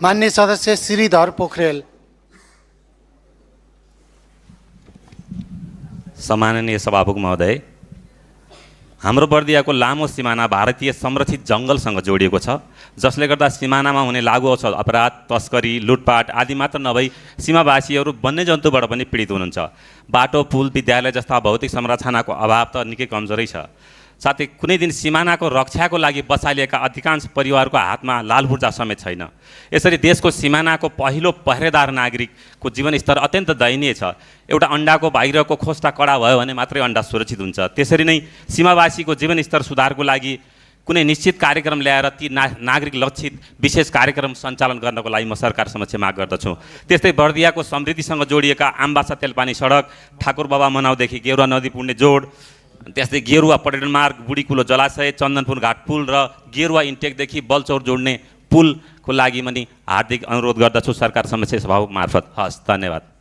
मान्य सदस्य श्रीधर पोखरेल। सम्माननीय सभामुख महोदय, हाम्रो बर्दियाको लामो सिमाना भारतीय संरक्षित जङ्गलसँग जोडिएको छ, जसले गर्दा सिमानामा हुने लागु औषध अपराध, तस्करी, लुटपाट आदि मात्र नभई सीमावासीहरू वन्यजन्तुबाट पनि पीडित हुनुहुन्छ। बाटो, पुल, विद्यालय जस्ता भौतिक संरचनाको अभाव त निकै कमजोरै छ। साथै कुनै दिन सिमानाको रक्षाको लागि बसालिएका अधिकांश परिवारको हातमा लालबुर्जा समेत छैन। यसरी देशको सिमानाको पहिलो पहरेदार नागरिकको जीवनस्तर अत्यन्त दयनीय छ। एउटा अन्डाको बाहिरको खोस्टा कडा भयो भने मात्रै अन्डा सुरक्षित हुन्छ। त्यसरी नै सीमावासीको जीवनस्तर सुधारको लागि कुनै निश्चित कार्यक्रम ल्याएर ती नागरिक लक्षित विशेष कार्यक्रम सञ्चालन गर्नको लागि म सरकार समक्ष माग गर्दछु। त्यस्तै बर्दियाको समृद्धिसँग जोडिएका आम्बासा तेलपानी सडक, ठाकुर बाबा मनाउदेखि गेरुवा नदी पुग्ने जोड, त्यस्तै गेरुवा पर्यटन मार्ग, बुढीकुलो जलाशय, चन्दनपुर घाट पुल र गेरुवा इन्टेकदेखि बलचौर जोड्ने पुलको लागि पनि हार्दिक अनुरोध गर्दछु सरकार समक्ष सभामुख मार्फत। हस्, धन्यवाद।